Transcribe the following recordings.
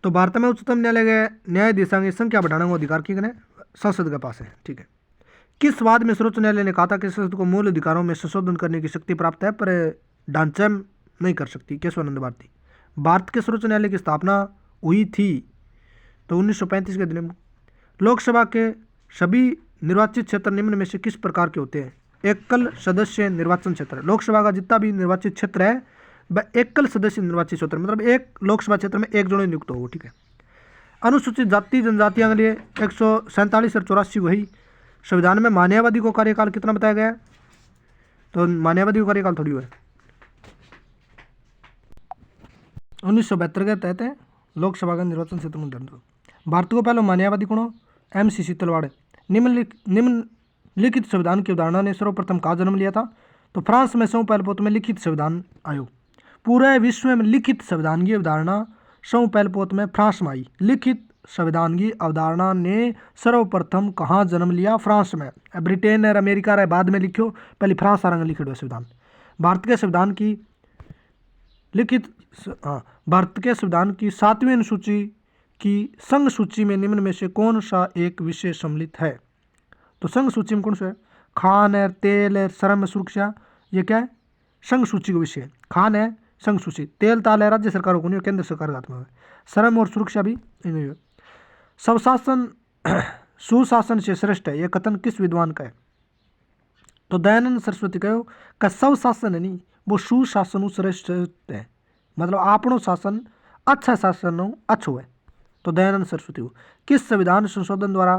तो भारत में उच्चतम न्यायालय के न्यायाधीशों की संख्या बढ़ाने का अधिकार किसने? संसद के पास है। ठीक है। किस वाद में सर्वोच्च न्यायालय ने कहा था कि संसद को मूल अधिकारों में संशोधन करने की शक्ति प्राप्त है पर ढांचे में नहीं कर सकती? केशवानंद भारती। भारत के सर्वोच्च न्यायालय की स्थापना हुई थी तो 1935 के दिन। लोकसभा के सभी निर्वाचित क्षेत्र निम्न में से किस प्रकार के होते हैं? एकल सदस्य निर्वाचन क्षेत्र। लोकसभा का जितना भी निर्वाचित क्षेत्र है वह एकल सदस्य निर्वाचित क्षेत्र, मतलब एक लोकसभा क्षेत्र में एक जन नियुक्त होगा। ठीक है। अनुसूचित जाति जनजातियों के लिए 147 और 84 वही संविधान में मान्यवादी को कार्यकाल कितना बताया गया है? तो मान्यवादी को कार्यकाल थोड़ी हुआ है। 1972 के तहत लोकसभा का निर्वाचन क्षेत्र में दंड। भारत को पहले मान्यवादी कौन? MC शीतलवाड़। निम्नलिखित संविधान की अवधारणा ने सर्वप्रथम कहाँ जन्म लिया था? तो फ्रांस में सर्वपहले पोत में लिखित संविधान आयोग। पूरे विश्व में लिखित संविधान की अवधारणा सर्वपहले पोत में फ्रांस में आई। लिखित संविधान की अवधारणा ने सर्वप्रथम कहाँ जन्म लिया? फ्रांस में। ब्रिटेन और अमेरिका रे बाद में लिखो, पहले फ्रांस आ लिखित हुआ संविधान। भारत के संविधान की लिखित भारत के संविधान की 7वीं अनुसूची की संघ सूची में निम्न में से कौन सा एक विषय सम्मिलित है? तो संघ सूची में कौन सा है? खान है, तेल है, श्रम, सुरक्षा, ये क्या है? संघ सूची का विषय। खान है संघ सूची, तेल ताल है राज्य सरकारों को नहीं, केंद्र सरकार के हाथ में है। श्रम और सुरक्षा भी नहीं है। स्वशासन सुशासन से श्रेष्ठ है, यह कथन किस विद्वान का है? तो दयानंद सरस्वती कहो का स्वशासन है नहीं, वो सुशासन श्रेष्ठ है, मतलब आपनो शासन अच्छा शासन हो अच्छो है। तो दयानंद सरस्वती हो। किस संविधान संशोधन द्वारा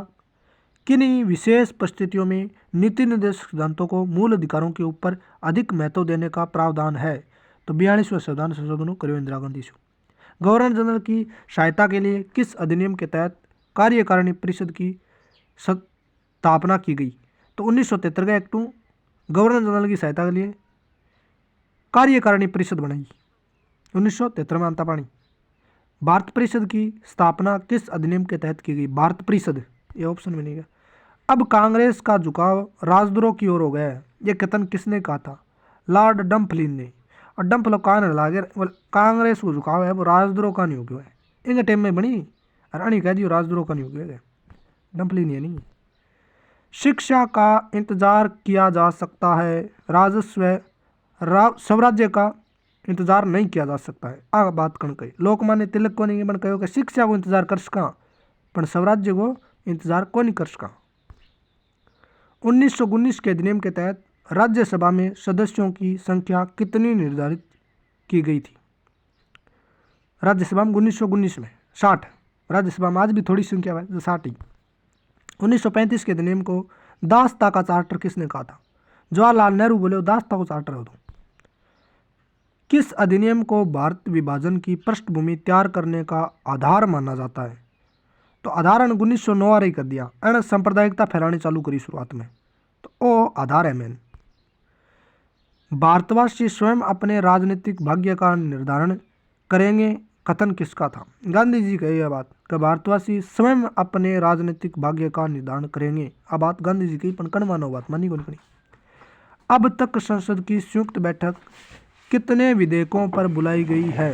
किन्हीं विशेष परिस्थितियों में नीति निर्देशक सिद्धांतों को मूल अधिकारों के ऊपर अधिक महत्व देने का प्रावधान है? तो 42वें संविधान संशोधन करो इंदिरा गांधी से। गवर्नर जनरल की सहायता के लिए किस अधिनियम के तहत कार्यकारिणी परिषद की स्थापना की गई? तो 1973 का एक्ट गवर्नर जनरल की सहायता के लिए कार्यकारिणी परिषद बनाई 1973 में। अंता पानी। भारत परिषद की स्थापना किस अधिनियम के तहत की गई? भारत परिषद, ये ऑप्शन में नहीं है। अब कांग्रेस का झुकाव राजद्रोह की ओर हो गया है, यह कथन किसने कहा था? लॉर्ड डम्पलिन ने। और डम्पलो कान लागे कांग्रेस को झुकाव है वो राजद्रोह का नहीं हो गया है, इनके टाइम में बनी और अणी कह दियो राजद्रोह का नहीं हो गया, डम्पलिन ये नहीं। शिक्षा का इंतजार किया जा सकता है, राजस्व स्वराज्य का इंतजार नहीं किया जा सकता है। आ बात कण कही लोकमान्य तिलक को नहीं बन कहो कि शिक्षा को इंतजार कर सका पर स्वराज्य को इंतजार को नहीं कर सका। 1919 के अधिनियम के तहत राज्यसभा में सदस्यों की संख्या कितनी निर्धारित की गई थी? राज्यसभा में 1919 में 60, राज्यसभा में आज भी थोड़ी संख्या है जो 60 ही। 1935 के अधिनियम को दासता का चार्टर किसने कहा था? जवाहरलाल नेहरू बोले दासता को चार्टर हो। किस अधिनियम को भारत विभाजन की पृष्ठभूमि तैयार करने का आधार माना जाता है? तो आधार 1909 रही कर दिया, अण सांप्रदायिकता फैलानी चालू करी शुरुआत में, तो वो आधार है मेन। भारतवासी स्वयं अपने राजनीतिक भाग्य का निर्धारण करेंगे, कथन किसका था? गांधी जी कही यह बात कि भारतवासी स्वयं अपने राजनीतिक भाग्य का निर्धारण करेंगे। अब बात गांधी जी की पण मानो बात मानी कौन करी। अब तक संसद की संयुक्त बैठक कितने विधेयकों पर बुलाई गई है?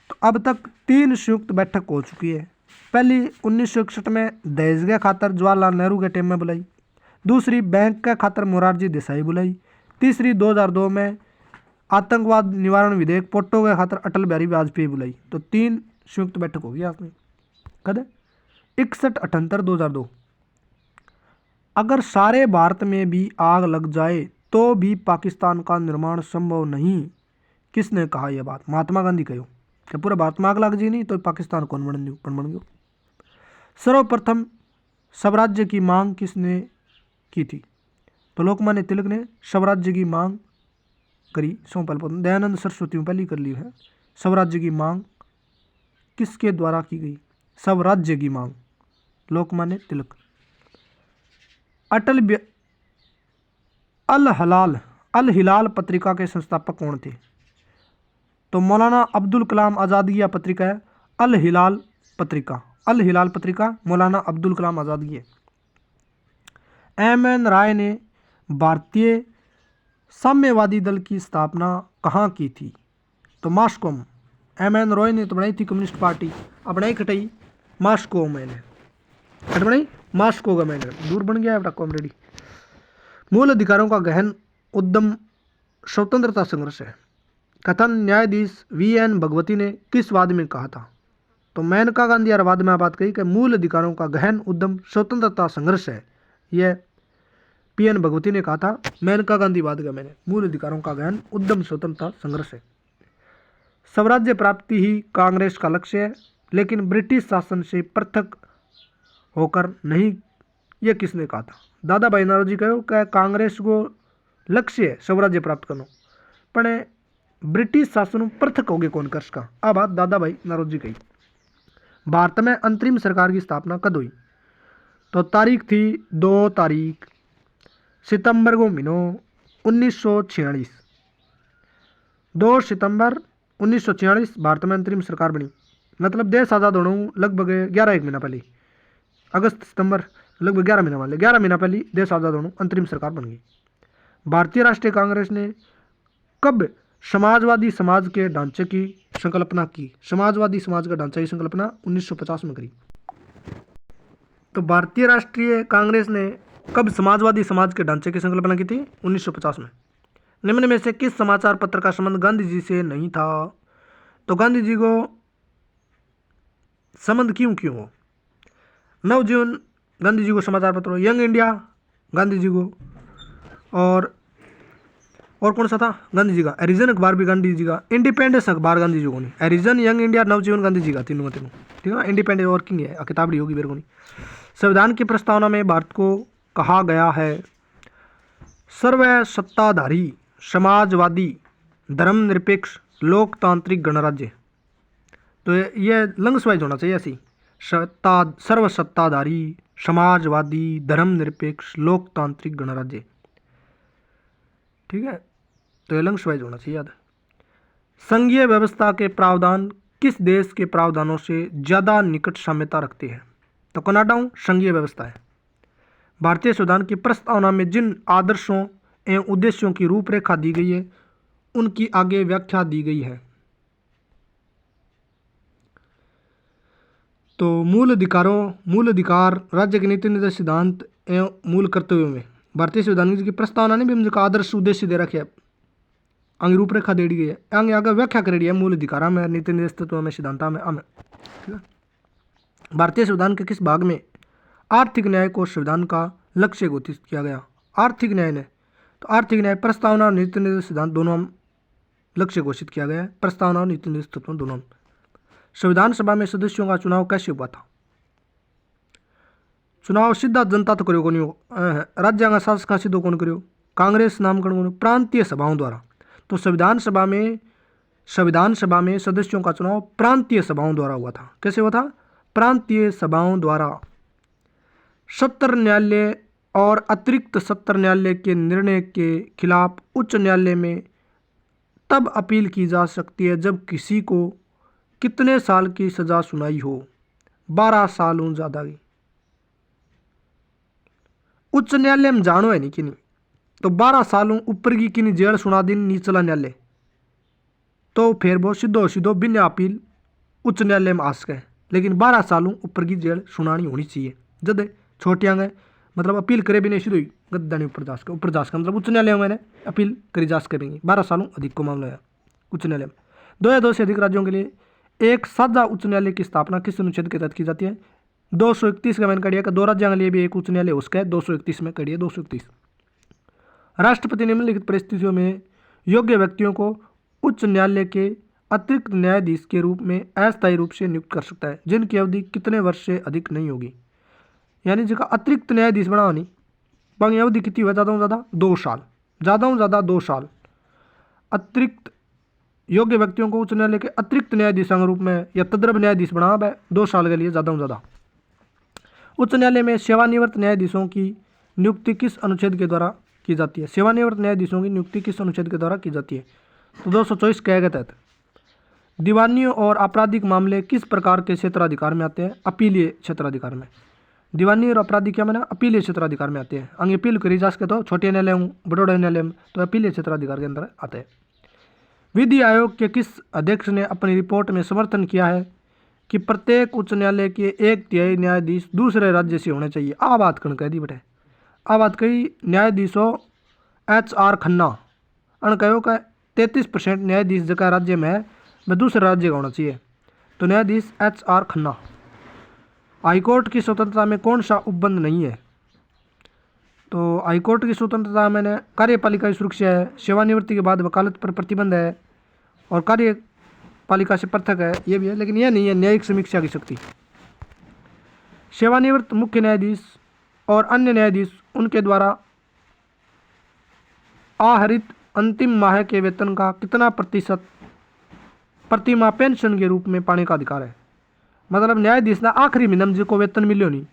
तो अब तक 3 संयुक्त बैठक हो चुकी है। पहली 1961 में दहेज के खातर जवाहरलाल नेहरू के टाइम में बुलाई, दूसरी बैंक के खातर मोरारजी देसाई बुलाई, तीसरी 2002 में आतंकवाद निवारण विधेयक पोटो के खातर अटल बिहारी वाजपेयी बुलाई। तो 3 संयुक्त बैठक होगी आपने कद 61, 78, 2002। अगर सारे भारत में भी आग लग जाए तो भी पाकिस्तान का निर्माण संभव नहीं, किसने कहा यह बात? महात्मा गांधी कहो कि पूरा भारत में आग लग जी नहीं तो पाकिस्तान कौन बन गयो। सर्वप्रथम स्वराज्य की मांग किसने की थी? तो लोकमान्य तिलक ने स्वराज्य की मांग करी। दयानंद सरस्वती में पहली कर ली है। स्वराज्य की मांग किसके द्वारा की गई? स्वराज्य की मांग लोकमान्य तिलक। अल हिलाल पत्रिका के संस्थापक कौन थे? तो मौलाना अब्दुल कलाम आज़ाद की पत्रिका है अल हिलाल पत्रिका। अल हिलाल पत्रिका मौलाना अब्दुल कलाम आज़ाद की है। M.N. राय ने भारतीय साम्यवादी दल की स्थापना कहाँ की थी? तो मॉस्को में एम एन रॉय ने तो बनाई थी कम्युनिस्ट पार्टी, अब बनाई खटाई मास्को मैंने, खट बनाई मास्को का मैंने, दूर बन गया है कॉमरेडी। मूल अधिकारों का गहन उद्यम स्वतंत्रता संघर्ष है। कथन न्यायाधीश वी.एन. भगवती ने किस वाद में कहा था? तो मेनका गांधी और वाद में बात कही कि मूल अधिकारों का गहन उद्यम स्वतंत्रता संघर्ष है। यह पी.एन. भगवती ने कहा था। मेनका गांधी वाद का मैंने मूल अधिकारों का गहन उद्यम स्वतंत्रता संघर्ष है। स्वराज्य प्राप्ति ही कांग्रेस का लक्ष्य है, लेकिन ब्रिटिश शासन से पृथक होकर नहीं। यह किसने कहा था? दादा भाई नौरोजी कहो कि कांग्रेस को लक्ष्य है स्वराज्य प्राप्त करना, पर ब्रिटिश शासन पृथक होगे कौन कर सका? आ बात दादा भाई नौरोजी कही। भारत में अंतरिम सरकार की स्थापना कब हुई? तो तारीख थी 2 तारीख सितंबर को महीनो 1946। 2 सितंबर 1946 भारत में अंतरिम सरकार बनी। मतलब देश आज़ाद होने लगभग 11 महीना पहले, अगस्त सितंबर लगभग 11 महीना वाले 11 महीना पहले देश आज़ाद होने अंतरिम सरकार बन गई। भारतीय राष्ट्रीय कांग्रेस ने कब समाजवादी समाज के ढांचे की संकल्पना की? समाजवादी समाज का ढांचा की संकल्पना 1950 में करी। तो भारतीय राष्ट्रीय कांग्रेस ने कब समाजवादी समाज के ढांचे की संकल्पना की थी? 1950 में। निम्न में से किस समाचार पत्र का संबंध गांधी जी से नहीं था? तो गांधी जी को संबंध क्यों हो? नवजीवन गांधी जी को समाचार पत्र, यंग इंडिया गांधी जी को, और कौन सा था गांधी जी का? एरिजन अखबार भी गांधी जी का, इंडिपेंडेंस अखबार गांधी जी को नहीं, एरिजन, यंग इंडिया, नवजीवन गांधी जी का, तीनों ठीक है ना। इंडिपेंडेंस वर्किंग है, किताबड़ी होगी मेरे को नहीं। संविधान की प्रस्तावना में भारत को कहा गया है सर्वसत्ताधारी समाजवादी धर्मनिरपेक्ष लोकतांत्रिक गणराज्य। तो ये लंग्स वाइज होना चाहिए ऐसी, सर्वसत्ताधारी समाजवादी धर्मनिरपेक्ष लोकतांत्रिक गणराज्य, ठीक है। तो ये लंग्स वाइज होना चाहिए याद। संघीय व्यवस्था के प्रावधान किस देश के प्रावधानों से ज़्यादा निकट साम्यता रखते हैं? तो कनाडा संघीय व्यवस्था है। भारतीय संविधान की प्रस्तावना में जिन आदर्शों एवं उद्देश्यों की रूपरेखा दी गई है, उनकी आगे व्याख्या दी गई है। तो मूल अधिकार राज्य के नीति निर्देश सिद्धांत एवं मूल कर्तव्यों में भारतीय संविधान की प्रस्तावना ने भी मुझे आदर्श उद्देश्य दे रखे है, आगे रूपरेखा दे दी गई है, आगे व्याख्या करेगी है मूल अधिकार में, नीति निर्देश तत्व में, सिद्धांता में, ठीक है। भारतीय संविधान के किस भाग में आर्थिक न्याय को संविधान का लक्ष्य घोषित किया गया? आर्थिक न्याय ने, तो आर्थिक न्याय प्रस्तावना और नीति निर्देश सिद्धांत दोनों लक्ष्य घोषित किया गया है, प्रस्तावना और नीति निर्देश तत्व दोनों। संविधान सभा में सदस्यों का चुनाव कैसे हुआ था? चुनाव सीधा जनता तो करो नहीं हो, राज्यांग शासक सीधो कौन करो? कांग्रेस नामकरण प्रांतीय सभाओं द्वारा। तो संविधान सभा में सदस्यों का चुनाव प्रांतीय सभाओं द्वारा हुआ था। कैसे हुआ था? प्रांतीय सभाओं द्वारा। सत्र न्यायालय और अतिरिक्त सत्र न्यायालय के निर्णय के खिलाफ उच्च न्यायालय में तब अपील की जा सकती है जब किसी को कितने साल की सजा सुनाई हो? 12 साल हूँ ज़्यादा की। उच्च न्यायालय में जानो है नहीं कि नहीं, तो 12 साल हूँ ऊपर की कि नहीं जेल सुना दी निचला न्यायालय, तो फिर वो सीधो बिना अपील उच्च न्यायालय में आ सके। लेकिन 12 साल हूँ ऊपर की जेल सुनानी होनी चाहिए। जब छोटियाँ गए मतलब अपील करे भी नहीं, सीधो ही गद्दानी ऊपर जा सके मतलब उच्च न्यायालय में मैंने अपील करी जा सकेंगे। 12 सालों अधिक को मामला है उच्च न्यायालय में। 2 या 2 से अधिक राज्यों के लिए एक साझा उच्च न्यायालय की स्थापना किस अनुच्छेद के तहत की जाती है? 231 का मैंने कह दिया कि 2 राज्यों के लिए भी एक उच्च न्यायालय हो सका है, 231 में कह दिया 231। राष्ट्रपति निम्नलिखित परिस्थितियों में योग्य व्यक्तियों को उच्च न्यायालय के अतिरिक्त न्यायाधीश के रूप में अस्थायी रूप से नियुक्त कर सकता है, जिनकी अवधि कितने वर्ष से अधिक नहीं होगी। यानी जिसका अतिरिक्त न्यायाधीश बनाओ नहीं, बाकी अवधि कितनी हुआ? ज़्यादा 2 साल, ज़्यादा 2 साल। अतिरिक्त योग्य व्यक्तियों को उच्च न्यायालय के अतिरिक्त न्यायाधीश के रूप में या तद्रव न्यायाधीश बना है 2 साल के लिए, ज़्यादा। उच्च न्यायालय में सेवानिवृत्त न्यायाधीशों की नियुक्ति किस अनुच्छेद के द्वारा की जाती है? सेवानिवृत्त न्यायाधीशों की नियुक्ति किस अनुच्छेद के द्वारा की जाती है? तो 224 के तहत। दीवानियों और आपराधिक मामले किस प्रकार के क्षेत्राधिकार में आते हैं? अपीलीय क्षेत्राधिकार में। दीवानी और आपराधिक क्या माना? अपीलीय क्षेत्राधिकार में आते हैं। आगे अपील करी जा सके तो छोटे न्यायालय बड़ोड़ा न्यायालय में, तो अपीलीय क्षेत्राधिकार के अंदर आते हैं। विधि आयोग के किस अध्यक्ष ने अपनी रिपोर्ट में समर्थन किया है कि प्रत्येक उच्च न्यायालय के 1/3 न्यायाधीश दूसरे राज्य से होने चाहिए? आ बात कण कह दी बेटे, आ बात कही न्यायाधीशों HR खन्ना अन कहो का 33% न्यायाधीश जगह राज्य में है वह दूसरे राज्य का होना चाहिए। तो न्यायाधीश HR खन्ना। हाईकोर्ट की स्वतंत्रता में कौन सा उपबंध नहीं है? तो हाईकोर्ट की स्वतंत्रता मैंने कार्यपालिका की सुरक्षा है, सेवानिवृत्ति के बाद वकालत पर प्रतिबंध है और कार्यपालिका से पृथक है, ये भी है, लेकिन यह नहीं है न्यायिक समीक्षा की शक्ति। सेवानिवृत्त मुख्य न्यायाधीश और अन्य न्यायाधीश उनके द्वारा आहरित अंतिम माह के वेतन का कितना प्रतिशत प्रति माह पेंशन के रूप में पाने का अधिकार है? मतलब न्यायाधीश ना आखिरी महीने में जिसको वेतन मिलो नहीं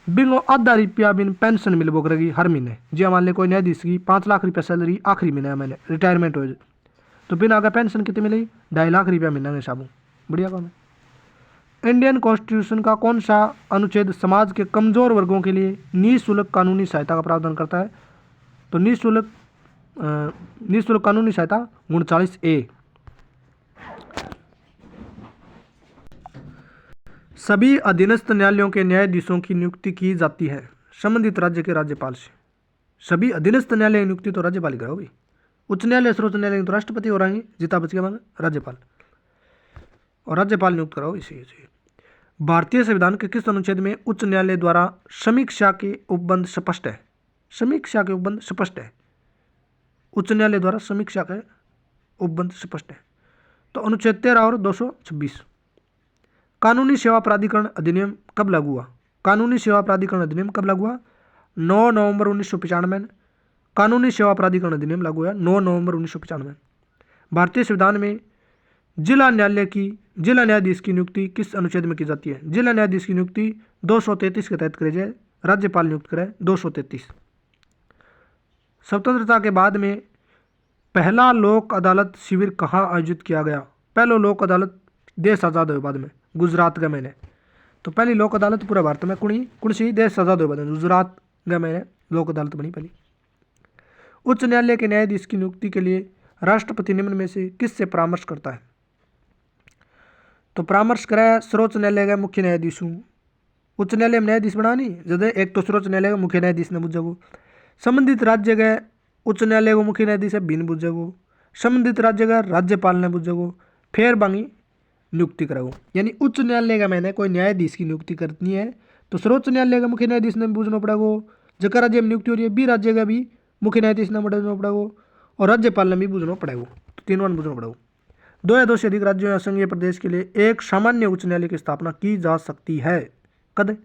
बिंगो आधा रुपया बिन पेंशन मिलबो करेगी हर महीने। जी मान ले कोई न्यायाधीश की 5 लाख रुपया सैलरी आखिरी महीने मैंने रिटायरमेंट हो जाए तो बिना आगे पेंशन कितनी मिलेगी? 2.5 लाख रुपया महीना के हिसाब। बढ़िया काम है। इंडियन कॉन्स्टिट्यूशन का कौन सा अनुच्छेद समाज के कमजोर वर्गों के लिए निःशुल्क कानूनी सहायता का प्रावधान करता है? तो निःशुल्क कानूनी सहायता 39A। सभी अधीनस्थ न्यायालयों के न्यायाधीशों की नियुक्ति की जाती है संबंधित राज्य के राज्यपाल से। सभी अधीनस्थ न्यायालय की नियुक्ति तो राज्यपाल करा होगी। उच्च न्यायालय सर्वोच्च न्यायालय तो राष्ट्रपति हो रहे हैं, जीता बच गया राज्यपाल, और राज्यपाल नियुक्त कराओ इसी। भारतीय संविधान के किस अनुच्छेद में उच्च न्यायालय द्वारा समीक्षा के उपबंध स्पष्ट है? समीक्षा के उपबंध स्पष्ट है, उच्च न्यायालय द्वारा समीक्षा के उपबंध स्पष्ट है। तो अनुच्छेद 13 और 226। कानूनी सेवा प्राधिकरण अधिनियम कब लागू हुआ? कानूनी सेवा प्राधिकरण अधिनियम कब लागू हुआ? 9 नवंबर 1995 में कानूनी सेवा प्राधिकरण अधिनियम लागू हुआ 9 नवंबर 1995। भारतीय संविधान में जिला न्यायाधीश की नियुक्ति किस अनुच्छेद में की जाती है? जिला न्यायाधीश की नियुक्ति 233 के तहत करी जाए, राज्यपाल नियुक्त करे 233। स्वतंत्रता के बाद में पहला लोक अदालत शिविर कहाँ आयोजित किया गया? पहला लोक अदालत देश आज़ाद हुए बाद में गुजरात के मैंने। तो पहली लोक अदालत पूरे भारत में कौन सी? देश आज़ाद हुए बाद में गुजरात के मैंने लोक अदालत बनी पहली। उच्च न्यायालय के न्यायाधीश की नियुक्ति के लिए राष्ट्रपति निम्न में से किससे परामर्श करता है? तो परामर्श करे सर्वोच्च न्यायालय का मुख्य न्यायाधीश हूँ। उच्च न्यायालय में न्यायाधीश बना नहीं जब एक तो सर्वोच्च न्यायालय का मुख्य न्यायाधीश ने बुझेगो, संबंधित राज्य के उच्च न्यायालय को मुख्य न्यायाधीश है बिन बुझेगो, संबंधित राज्य का राज्यपाल ने बुझेगो, फिर बांगी नियुक्ति कराओ। यानी उच्च न्यायालय का मैंने कोई न्यायाधीश की नियुक्ति करनी है तो सर्वोच्च न्यायालय का मुख्य न्यायाधीश ने बूझना पड़ेगा, जगह राज्य में नियुक्ति हो रही है बी राज्य का भी मुख्य न्यायाधीश ने बूझना पड़ेगा और राज्यपाल ने भी बूझना पड़ेगा। तो 3 वन बूझना पड़ेगा। 2 या 2 से अधिक राज्यों या संघीय प्रदेश के लिए एक सामान्य उच्च न्यायालय की स्थापना की जा सकती है कद?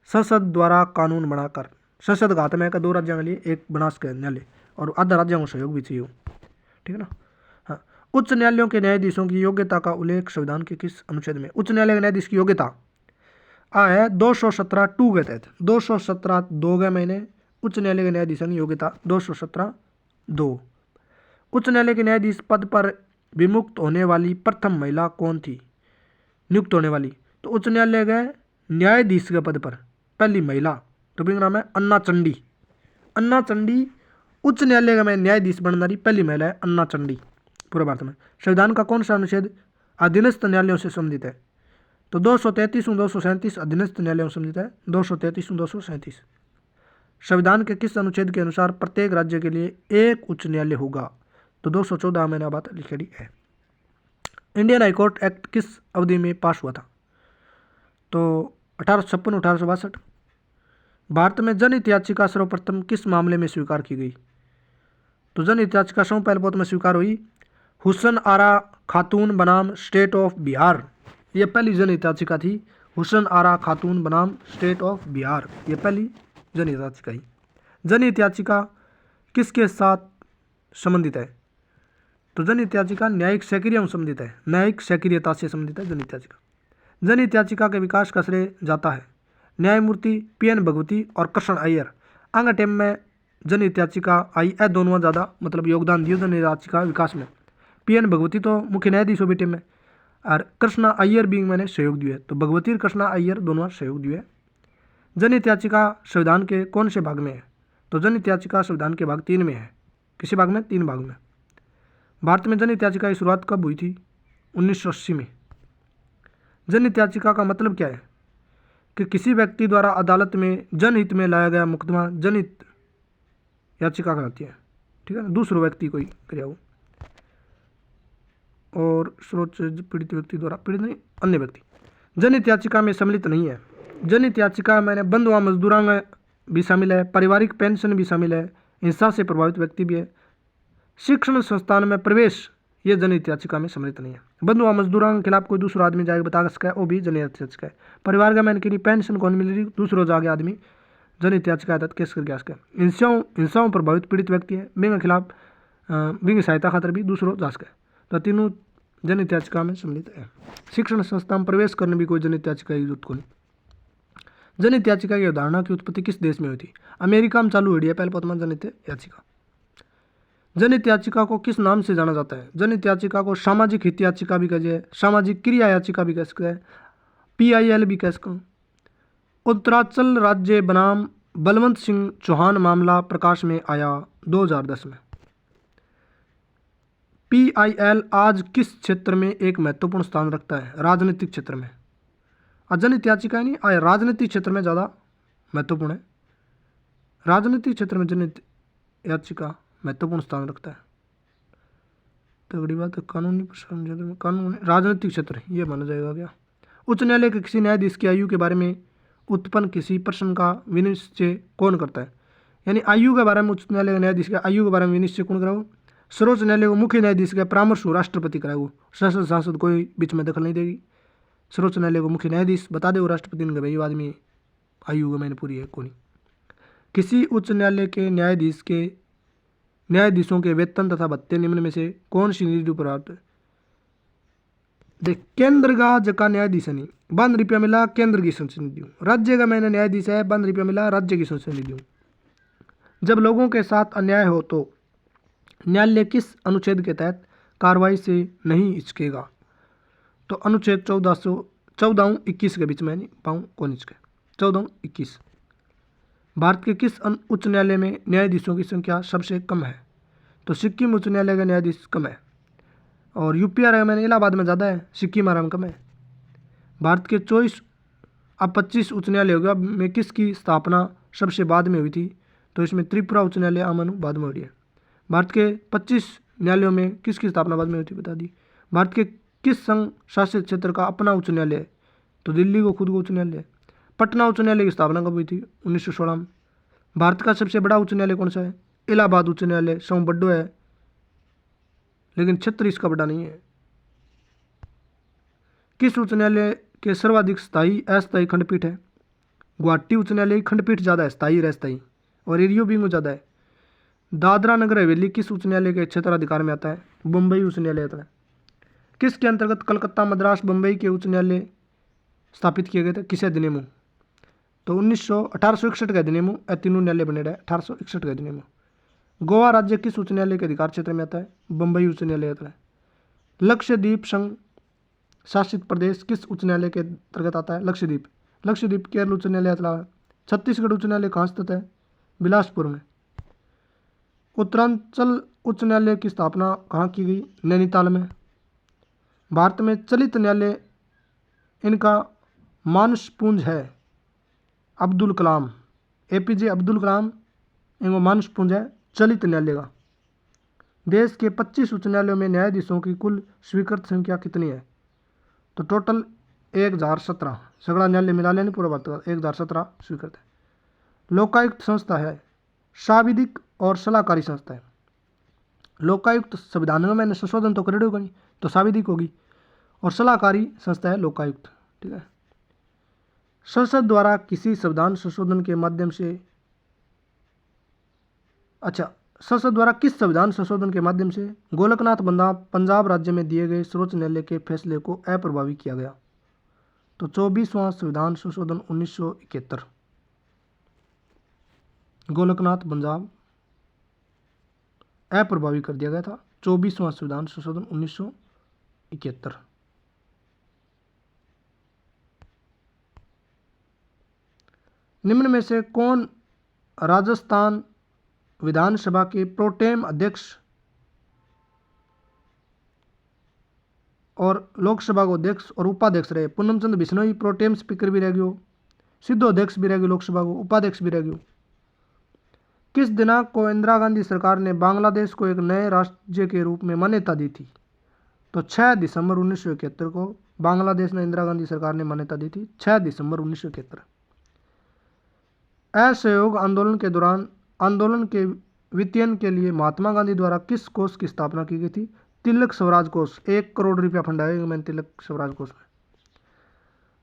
संसद द्वारा कानून बनाकर। संसद घात में का 2 राज्यों के लिए एक बना सके न्यायालय और आधा राज्यों को सहयोग भी चाहिए, ठीक है ना। हाँ, उच्च न्यायालयों के न्यायाधीशों की योग्यता का उल्लेख संविधान के किस अनुच्छेद में? उच्च न्यायालय के न्यायाधीश की योग्यता है 217(2) के तहत। 217(2) के महीने उच्च न्यायालय के न्यायाधीशों की योग्यता 217(2). उच्च न्यायालय के न्यायाधीश पद पर विमुक्त होने वाली प्रथम महिला कौन थी? नियुक्त होने वाली तो उच्च न्यायालय के न्यायाधीश के पद पर पहली महिला तो भी नाम है अन्ना चंडी। अन्ना चंडी उच्च न्यायालय का न्यायाधीश बनने वाली पहली महिला है अन्ना चंडी पूरे भारत में। संविधान का कौन सा अनुच्छेद अधीनस्थ न्यायालयों से संबंधित है? तो 233 और 237 अधीनस्थ न्यायालयों से संबंधित है। 233 और 237। संविधान के किस अनुच्छेद के अनुसार प्रत्येक राज्य के लिए एक उच्च न्यायालय होगा? तो 214 मैंने बात लिखी है। इंडियन हाईकोर्ट एक्ट किस अवधि में पास हुआ था? तो 1856 1862। भारत में जनहित याचिका सर्वप्रथम किस मामले में स्वीकार की गई? तो जनहित याचिका पहले में स्वीकार हुई हुसैन आरा खातून बनाम स्टेट ऑफ बिहार। ये पहली जनहित याचिका थी। हुसैन आरा खातून बनाम स्टेट ऑफ बिहार, ये पहली जनहित याचिका ही। जनहित याचिका किसके साथ संबंधित है? तो जनहित याचिका न्यायिक सक्रियता से संबंधित है। न्यायिक सक्रियता से संबंधित है जनहित याचिका। जनहित याचिका के विकास का श्रेय जाता है न्यायमूर्ति PN भगवती और कृष्ण अय्यर। आगे टाइम में जनहित याचिका आई है, दोनों ज़्यादा मतलब योगदान दियो जनहित याचिका विकास में। PN भगवती तो मुख्य न्यायाधीश हो भी टाइम में और कृष्णा अय्यर भी मैंने सहयोग दिए, तो भगवती और कृष्णा अय्यर दोनों सहयोग दिए। जनहित याचिका संविधान के कौन से भाग में है? तो जनहित याचिका संविधान के भाग 3 में है। किसी भाग में? 3 भाग में। भारत में जनहित याचिका की शुरुआत कब हुई थी? 1980 में। जनहित याचिका का मतलब क्या है? कि किसी व्यक्ति द्वारा अदालत में जनहित में लाया गया मुकदमा जनहित याचिका कहलाती है। ठीक है ना, दूसरो व्यक्ति कोई कराया हो, और स्रोत पीड़ित व्यक्ति द्वारा, पीड़ित नहीं अन्य व्यक्ति जनहित याचिका में सम्मिलित नहीं है। जनहित याचिका में बंधुआ मजदूरांग भी शामिल है, पारिवारिक पेंशन भी शामिल है, हिंसा से प्रभावित व्यक्ति भी है, शिक्षण संस्थान में प्रवेश, ये जनहित याचिका में सम्मिलित नहीं है। बंधुआ मजदूरां के खिलाफ कोई दूसरा आदमी जाके बता सके, वो भी जनहित याचिका है। परिवार का मैंने की पेंशन कौन मिल रही, दूसरों जाके आदमी जनहित याचिका तहत केस करके आ सके। हिंसाओं प्रभावित पीड़ित व्यक्ति है, बिंग खिलाफ बिंग सहायता खातर भी दूसरों जा सके, तो तीनों जनहित याचिका में सम्मिलित है। शिक्षण संस्था में प्रवेश करने भी कोई जनहित याचिका की जरूरत को नहीं। जनहित याचिका की अवधारणा की उत्पत्ति किस देश में हुई थी? अमेरिका में चालू हुई है पहले प्रथम जनहित याचिका। जनहित याचिका को किस नाम से जाना जाता है? जनहित याचिका को सामाजिक हित याचिका भी कहा जाए, सामाजिक क्रिया याचिका भी कह सकते हैं, PIL भी कह सकते हैं। उत्तरांचल राज्य बनाम बलवंत सिंह चौहान मामला प्रकाश में आया 2010 में। PIL आज किस क्षेत्र में एक महत्वपूर्ण स्थान रखता है? राजनीतिक क्षेत्र में। जनहित याचिका नहीं आया, राजनीतिक क्षेत्र में ज़्यादा महत्वपूर्ण है। राजनीतिक क्षेत्र में जनहित याचिका महत्वपूर्ण स्थान रखता है। तगड़ी बात है। कानूनी राजनीतिक क्षेत्र ये माना जाएगा क्या? उच्च न्यायालय के किसी न्यायाधीश की आयु के बारे में उत्पन्न किसी प्रश्न का विनिश्चय कौन करता है? यानी आयु के बारे में उच्च न्यायालय के न्यायाधीश के आयु के बारे में विनिश्चय कौन कराओ? सर्वोच्च न्यायालय को मुख्य न्यायाधीश का परामर्श राष्ट्रपति कराओ, सांसद कोई बीच में दखल नहीं देगी। सर्वोच्च न्यायालय को मुख्य न्यायाधीश बता दे राष्ट्रपति ने भाई आदमी आयु मैंने पूरी है कौन। किसी उच्च न्यायालय के न्यायाधीशों के वेतन तथा भत्ते निम्न में से कौन सी नीति पर आते? देख, केंद्र का जका न्यायाधीश है नहीं, 1 रुपया मिला केंद्र की संसद निधि। राज्य का मैंने न्यायाधीश है, 1 रुपया मिला राज्य की संसद निधि। जब लोगों के साथ अन्याय हो तो न्यायालय किस अनुच्छेद के तहत कार्रवाई से नहीं हिचकेगा? तो अनुच्छेद 14-21 के बीच में नहीं पाऊँ कौन हिचके? 14-21। भारत के किस उच्च न्यायालय में न्यायाधीशों की संख्या सबसे कम है? तो सिक्किम उच्च न्यायालय का न्यायाधीश कम है, और UP मैंने इलाहाबाद में ज़्यादा है, सिक्किम आराम कम है। भारत के 25 उच्च न्यायालयों में किसकी स्थापना सबसे बाद में हुई थी? तो इसमें त्रिपुरा उच्च न्यायालय आमनु बाद में हुई है। भारत के 25 न्यायालयों में किसकी स्थापना बाद में हुई थी बता दी। भारत के किस संघ शासित क्षेत्र का अपना उच्च न्यायालय है? तो दिल्ली को खुद को उच्च न्यायालय है। पटना उच्च न्यायालय की स्थापना कब हुई थी? 1916 में। भारत का सबसे बड़ा उच्च न्यायालय कौन सा है? इलाहाबाद उच्च न्यायालय सौ बड्डो है, लेकिन क्षेत्र इसका बड़ा नहीं है। किस उच्च न्यायालय के सर्वाधिक स्थायी अस्थायी खंडपीठ है? गुवाहाटी उच्च न्यायालय की खंडपीठ ज़्यादा है, स्थायी और अस्थायी, और एरियो भी ज़्यादा है। दादरा नगर हवेली किस उच्च न्यायालय के क्षेत्राधिकार में आता है? मुंबई उच्च न्यायालय आता है। किसके अंतर्गत कलकत्ता, मद्रास, बम्बई के उच्च न्यायालय स्थापित किए गए थे? किस अधिनियम? तो 1861 का अधिनियम तीनों न्यायालय बने रहे। 1861 का अधिनियम। गोवा राज्य किस उच्च न्यायालय के अधिकार क्षेत्र में आता है? बम्बई उच्च न्यायालय आता है। लक्षद्वीप संघ शासित प्रदेश किस उच्च न्यायालय के अंतर्गत आता है? लक्षद्वीप केरल उच्च न्यायालय आता है। छत्तीसगढ़ उच्च न्यायालय कहाँ स्थित है? बिलासपुर में। उत्तरांचल उच्च न्यायालय की स्थापना कहाँ की गई? नैनीताल में। भारत में चलित न्यायालय इनका मानसपुंज है अब्दुल कलाम, APJ अब्दुल कलाम इनको मानसपुंज है चलित न्यायालय का। देश के 25 उच्च न्यायालयों में न्यायाधीशों की कुल स्वीकृत संख्या कितनी है? तो टोटल 1017, सगड़ा न्यायालय मिला लेने पूरा भारत का 1017 स्वीकृत है। लोकायुक्त संस्था है सांविधिक और सलाहकारी संस्था है। लोकायुक्त संविधान में मैंने संशोधन तो कर नहीं, तो सांविधिक होगी, और सलाहकारी संस्था है लोकायुक्त। ठीक है। संसद द्वारा किसी संविधान संशोधन के माध्यम से, संसद द्वारा किस संविधान संशोधन के माध्यम से गोलकनाथ बंधाप पंजाब राज्य में दिए गए सर्वोच्च न्यायालय के फैसले को अप्रभावी किया गया? तो 24वां संविधान संशोधन 1971। गोलकनाथ पंजाब अप्रभावी कर दिया गया था। 24वां संविधान संशोधन 1971। निम्न में से कौन राजस्थान विधानसभा के प्रोटेम अध्यक्ष और लोकसभा को अध्यक्ष और उपाध्यक्ष रहे। पूनम चंद बिश्नोई प्रोटेम स्पीकर भी रह गयो, सीधो अध्यक्ष भी रह गयो लोकसभा को, उपाध्यक्ष भी रह गयो। किस दिनांक को इंदिरा गांधी सरकार ने बांग्लादेश को एक नए राज्य के रूप में मान्यता दी थी? तो 6 दिसंबर 1971 को बांग्लादेश ने इंदिरा गांधी सरकार ने मान्यता दी थी, 6 दिसंबर 1971। असहयोग आंदोलन के दौरान आंदोलन के वित्तीयन के लिए महात्मा गांधी द्वारा किस कोष की स्थापना की गई थी? तिलक स्वराज कोष। 1 करोड़ रुपया फंड आएगा मैंने तिलक स्वराज कोष में।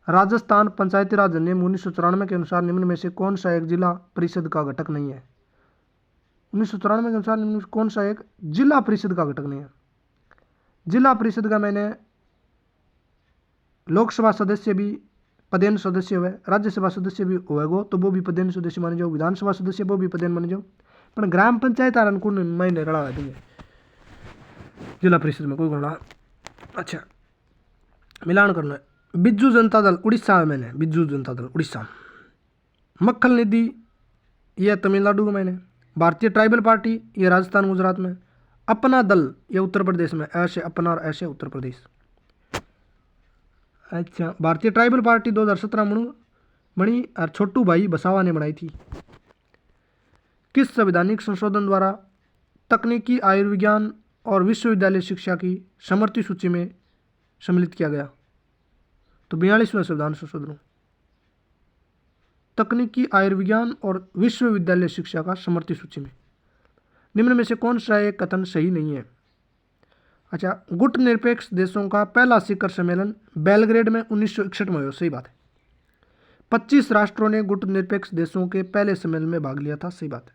राजस्थान पंचायती राज अधिनियम 1994 के अनुसार निम्न में से कौन सा एक जिला परिषद का घटक नहीं है? 1994 के अनुसार निम्न में कौन सा एक जिला परिषद का घटक नहीं है? जिला परिषद का मैंने लोकसभा सदस्य भी पदेन सदस्य हुए, राज्यसभा सदस्य भी होएगो तो वो भी पदेन सदस्य माने जाओ, विधानसभा सदस्य वो भी पदेन माने जाओ, पर ग्राम पंचायत अनुकूल महीने रड़ा देंगे जिला परिषद में कोई घोड़ा। अच्छा मिलान करना है। बिज्जू जनता दल उड़ीसा है, मैंने बिज्जू जनता दल उड़ीसा। मक्खल निधि यह तमिलनाडु में, मैंने भारतीय ट्राइबल पार्टी ये राजस्थान गुजरात में, अपना दल ये उत्तर प्रदेश में, ऐसे अपना और ऐसे उत्तर प्रदेश। अच्छा भारतीय ट्राइबल पार्टी 2017 मणि और छोटू भाई बसावा ने बनाई थी। किस संवैधानिक संशोधन द्वारा तकनीकी आयुर्विज्ञान और विश्वविद्यालय शिक्षा की समर्थित सूची में सम्मिलित किया गया? तो 42वें संविधान संशोधन। तकनीकी आयुर्विज्ञान और विश्वविद्यालय शिक्षा का समर्थित सूची में निम्न में से कौन सा एक कथन सही नहीं है? अच्छा गुट निरपेक्ष देशों का पहला शिखर सम्मेलन बेलग्रेड में 1961 में हुआ, सही बात है। 25 राष्ट्रों ने गुट निरपेक्ष देशों के पहले सम्मेलन में भाग लिया था, सही बात है।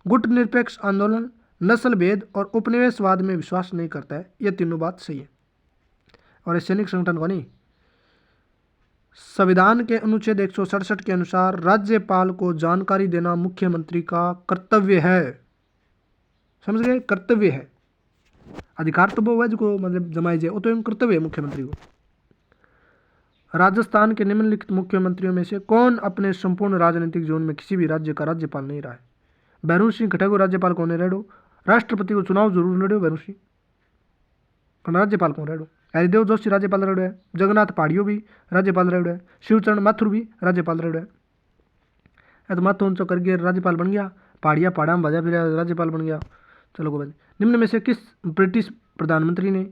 गुट निरपेक्ष आंदोलन नस्ल भेद और उपनिवेशवाद में विश्वास नहीं करता है, यह तीनों बात सही है। और सैनिक संगठन को नहीं। संविधान के अनुच्छेद 167 के अनुसार राज्यपाल को जानकारी देना मुख्यमंत्री का कर्तव्य है। समझ गए? कर्तव्य है। अधिकार तो वो है जो मतलब जमाई जाए, वो तो कर्तव्य है मुख्यमंत्री को। राजस्थान के निम्नलिखित मुख्यमंत्रियों में से कौन अपने संपूर्ण राजनीतिक जीवन में किसी भी राज्य का राज्यपाल नहीं रहा है? भैरू सिंह खट्टर को राज्यपाल कौन है रेडो? राष्ट्रपति को चुनाव जरूर लड़ो भैरू सिंह, पर राज्यपाल कौन रेडो? हरिदेव जोशी राज्यपाल रेडो है, जगन्नाथ पहाड़ियो भी राज्यपाल रेडो है, शिवचरण माथुर भी राज्यपाल रेडो है। तो माथुर ऊंचो कर गया राज्यपाल बन गया, पहाड़िया पहाड़ा में भाजा फिर राज्यपाल बन गया। चलो को निम्न में से किस ब्रिटिश प्रधानमंत्री ने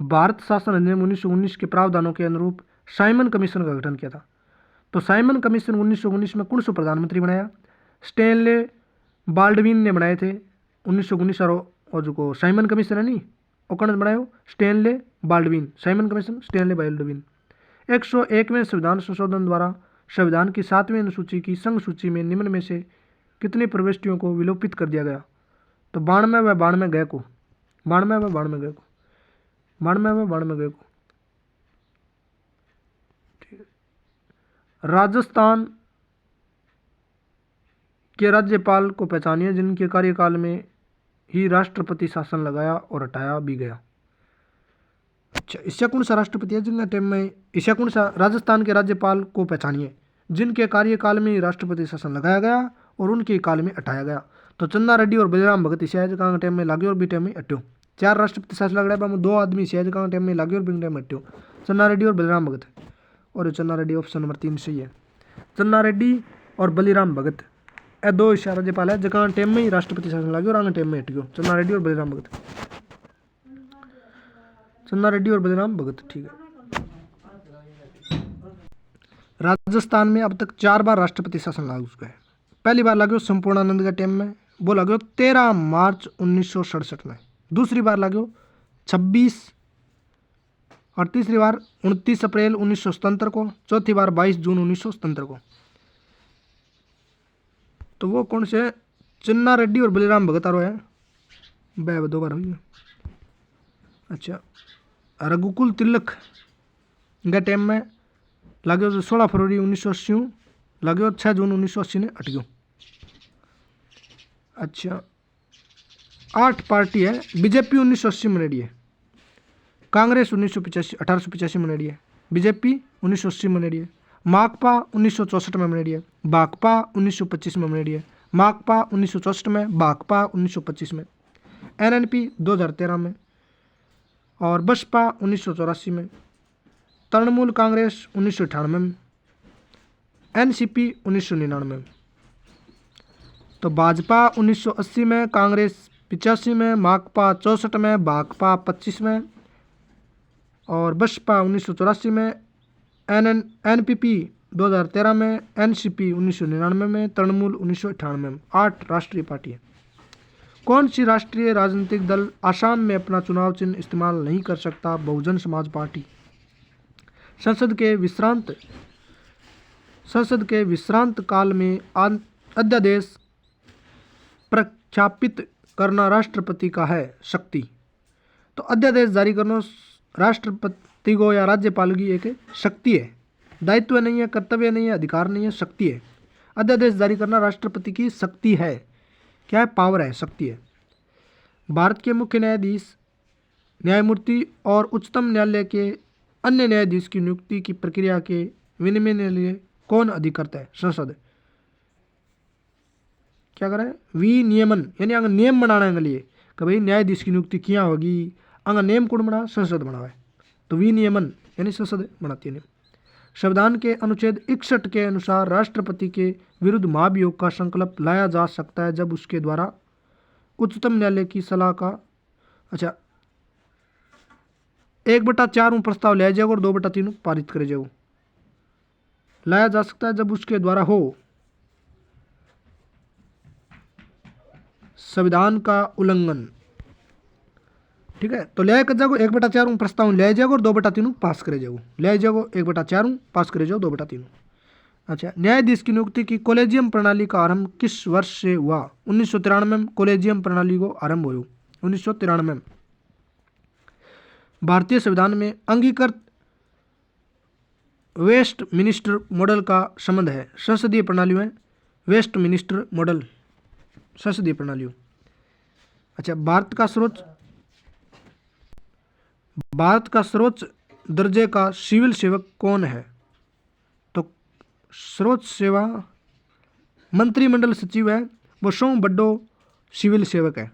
भारत शासन अधिनियम 1919 के प्रावधानों के अनुरूप साइमन कमीशन का गठन किया था? तो साइमन कमीशन 1919 में कौन सा प्रधानमंत्री बनाया? स्टेनले बाल्डविन ने बनाए थे 1919। और जो साइमन कमीशन है नहीं वो कौन बनाया? Stanley Baldwin. Simon Commission Stanley Baldwin. 101वें संविधान संशोधन द्वारा संविधान की 7वीं अनुसूची की संघ सूची में निम्न में से कितनी प्रविष्टियों को विलोपित कर दिया गया? तो 92 व 92 गए को, 92 व 92 गए को, 92 व 92 गए को। ठीक है। राजस्थान के राज्यपाल को पहचानिए जिनके कार्यकाल में ही राष्ट्रपति शासन लगाया और हटाया भी गया। अच्छा इससे कौन सा राष्ट्रपति है जिनके टाइम में? इससे कौन सा? राजस्थान के राज्यपाल को पहचानिए जिनके कार्यकाल में ही राष्ट्रपति शासन लगाया गया और उनके काल में हटाया गया। तो चन्ना रेड्डी और बलराम भगत इसे का टाइम में लागे और भी टाइम में हट्यो। 4 राष्ट्रपति शासन लग रहा है, 2 आदमी से का टाइम में लागे और भी टाइम में हट्यो। चन्ना रेड्डी और बलराम भगत, और चन्ना रेड्डी ऑप्शन नंबर 3 सही है। चन्ना रेड्डी और बलिराम भगत ए 2 ऐसा राज्यपाल है जगह टाइम में ही राष्ट्रपति शासन लागे और आगे टाइम में हट्यो। चन्ना रेड्डी और बलिराम भगत, चन्ना रेड्डी और बलिराम भगत। ठीक है। राजस्थान में अब तक 4 बार राष्ट्रपति शासन लागू हुआ है। पहली बार लागू संपूर्णानंद के टाइम में, वो लागू 13 मार्च 1967 में। दूसरी बार लागू 26 और तीसरी बार 29 अप्रैल 1977 को। चौथी बार 22 जून 1977 को। तो वो कौन से? चन्ना रेड्डी और बलिराम भगत आरो है, वह 2 बार हुई है। अच्छा रघुकुल तिलक के टाइम में लागू 16 फरवरी 1980 लागू, 6 जून 1980 ने हट गयो। अच्छा 8 पार्टी है। बीजेपी 1980 में लड़ी है, कांग्रेस 1885 में लड़ी है, बीजेपी 1980 में लड़ी है, माकपा 1964 में लड़ी है, बाकपा 1925 में लड़ी है, माकपा 1964 में, बाकपा 1925 में, एनएनपी 2013 में, और बसपा 1984 में, तृणमूल कांग्रेस 1998 में, एनसीपी 1999 में। तो भाजपा 1980 में, कांग्रेस 85 में, माकपा 64 में, भाकपा 25 में और बसपा 1984 में, एनपीपी 2013 में, एनसीपी 1999 में, तृणमूल 1998 में। 8 राष्ट्रीय पार्टियां। कौन सी राष्ट्रीय राजनीतिक दल आसाम में अपना चुनाव चिन्ह इस्तेमाल नहीं कर सकता? बहुजन समाज पार्टी। संसद के विश्रांत काल में अध्यादेश प्रख्यापित करना राष्ट्रपति का है शक्ति। तो अध्यादेश जारी करना राष्ट्रपति को या राज्यपाल की एक शक्ति है, दायित्व नहीं है, कर्तव्य नहीं है, अधिकार नहीं है, शक्ति है। अध्यादेश जारी करना राष्ट्रपति की शक्ति है। क्या है? पावर है, शक्ति है। भारत के मुख्य न्यायाधीश, न्यायमूर्ति और उच्चतम न्यायालय के अन्य न्यायाधीश की नियुक्ति की प्रक्रिया के विनियमन के लिए कौन अधिकृत है? संसद। क्या करे? विनियमन, यानी अगर नियम बनाने के लिए कि भाई न्यायाधीश की नियुक्ति किया होगी, अगर नियम कौन बना? संसद बना है। तो विनियमन यानी संसद बनाती है नियम। संविधान के अनुच्छेद 61 के अनुसार राष्ट्रपति के विरुद्ध महाभियोग का संकल्प लाया जा सकता है जब उसके द्वारा उच्चतम न्यायालय की सलाह का 1/4 प्रस्ताव लाया जाएगा और 2/3 पारित करे जाएगा। लाया जा सकता है जब उसके द्वारा हो संविधान का उल्लंघन। ठीक है, तो लिया कर जाओ 1/4 प्रस्ताव लिया जाएगा और 2/3 पास करे जाओ। लिया जाओ 1/4 पास करे जाओ 2/3। अच्छा, न्यायाधीश की नियुक्ति की कॉलेजियम प्रणाली का आरंभ किस वर्ष से हुआ? 1993 में कॉलेजियम प्रणाली को आरंभ हुआ। 1993 में। भारतीय संविधान में अंगीकृत वेस्ट मिनिस्टर मॉडल का संबंध है संसदीय प्रणाली में। वेस्ट मिनिस्टर मॉडल संसदीय प्रणाली। अच्छा, भारत का सर्वोच्च दर्जे का सिविल सेवक कौन है? तो सर्वोच्च सेवा मंत्रिमंडल सचिव है, वो सौ बड्डो सिविल सेवक है।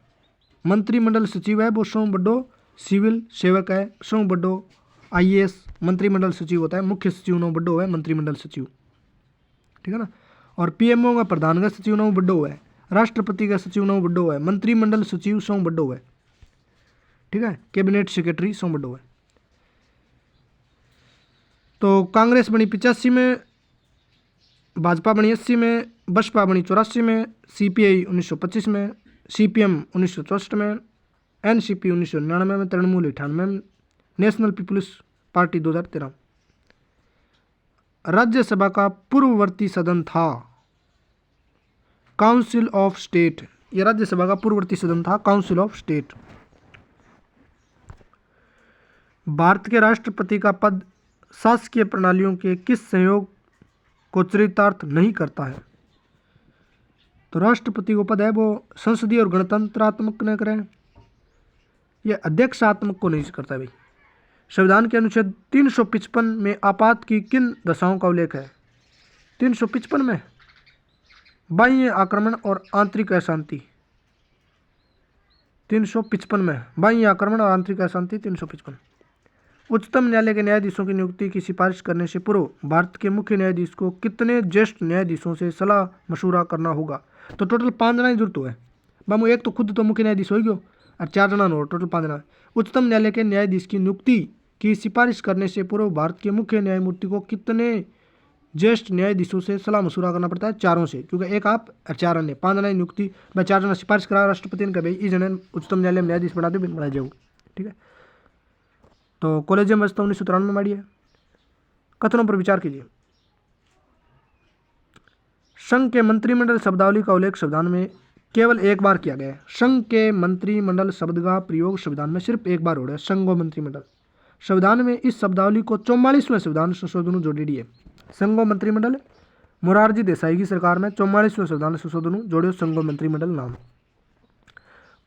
मंत्रिमंडल सचिव है, वो सौ बड्डो सिविल सेवक है। सौ बड्डो IAS मंत्रिमंडल सचिव होता है। मुख्य सचिव 9 बड्डो है मंत्रिमंडल सचिव। ठीक है ना। और PMO का प्रधान का सचिव 9 बड्डो है। राष्ट्रपति का सचिव 9 बड्डो है। मंत्रिमंडल सचिव 100 बड्डो है। ठीक है, कैबिनेट सेक्रेटरी 100 बड्डो है। तो कांग्रेस बनी 85 में, भाजपा बनी 80 में, बसपा बनी 84 में, CPI 1925 में, CPM 1964 में, NCP 1999 में, तृणमूल 98 में, नेशनल पीपुल्स पार्टी 2013। राज्यसभा का पूर्ववर्ती सदन था काउंसिल ऑफ स्टेट। यह राज्यसभा का पूर्ववर्ती सदन था काउंसिल ऑफ स्टेट। भारत के राष्ट्रपति का पद शासकीय प्रणालियों के किस संयोग को चरितार्थ नहीं करता है? तो राष्ट्रपति को पद है वो संसदीय और गणतंत्रात्मक न करें, यह अध्यक्षात्मक को नहीं करता भाई। संविधान के अनुच्छेद 355 में आपात की किन दशाओं का उल्लेख है? 355 में बाह्य आक्रमण और आंतरिक अशांति। 355 में बाह्य आक्रमण और आंतरिक अशांति 355। उच्चतम न्यायालय के न्यायाधीशों की नियुक्ति की सिफारिश करने से पूर्व भारत के मुख्य न्यायाधीश को कितने ज्येष्ठ न्यायाधीशों से सलाह मशूरा करना होगा? तो टोटल 5 जना की जरूरत है बामू। एक तो खुद तो मुख्य न्यायाधीश हो गयो और 4 जना हो, टोटल 5 जना। उच्चतम न्यायालय के न्यायाधीश की नियुक्ति की सिफारिश करने से पूर्व भारत के मुख्य न्यायमूर्ति को कितने ज्येष्ठ न्यायाधीशों से सलाह मशूरा करना पड़ता है? 4 से, क्योंकि एक आप और 4 अन्य। 5 जना की नियुक्ति भाई 4 जना सिफारिश करा राष्ट्रपति ने, भाई इस जने उच्चतम न्यायालय में न्यायाधीश बना दो, बना जाओ। ठीक है, तो कॉलेजियम व्यवस्था 1993 में माड़ी है। कथनों पर विचार कीजिए। संघ के मंत्रिमंडल शब्दावली का उल्लेख संविधान में केवल एक बार किया गया है। संघ के मंत्रिमंडल शब्द का प्रयोग संविधान में सिर्फ एक बार हो रहा है। संघ व मंत्रिमंडल संविधान में इस शब्दावली को 44वें संविधान संशोधन जोड़ी है। संघ व मंत्रिमंडल मोरारजी देसाई की सरकार में 44वें संविधान संशोधन जोड़े संघ व मंत्रिमंडल नाम।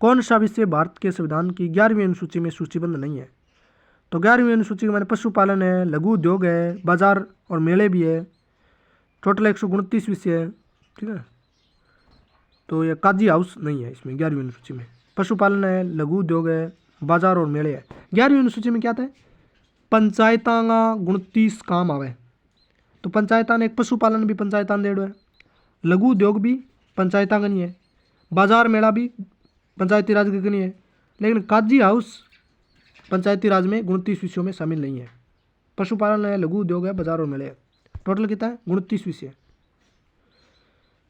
कौन सा विषय भारत के संविधान की 11वीं अनुसूची में सूचीबद्ध नहीं है? तो 11वीं अनुसूची के माने पशुपालन है, लघु उद्योग है, बाजार और मेले भी है। टोटल 129 विषय है। ठीक है, तो ये काजी हाउस नहीं है इसमें 11वीं अनुसूची में। पशुपालन है, लघु उद्योग है, बाजार और मेले है। 11वीं अनुसूची में क्या था, पंचायतां का 29 काम आवे। तो पंचायतां ने एक पशुपालन भी पंचायतां देड़ो है, लघु उद्योग भी पंचायतां का नहीं है, बाजार मेला भी पंचायती राज का नहीं है, लेकिन काजी हाउस पंचायती राज में 29 विषयों में शामिल नहीं है। पशुपालन है, लघु उद्योग है, बाजार और मेले है। टोटल कितना है, 29 विषय।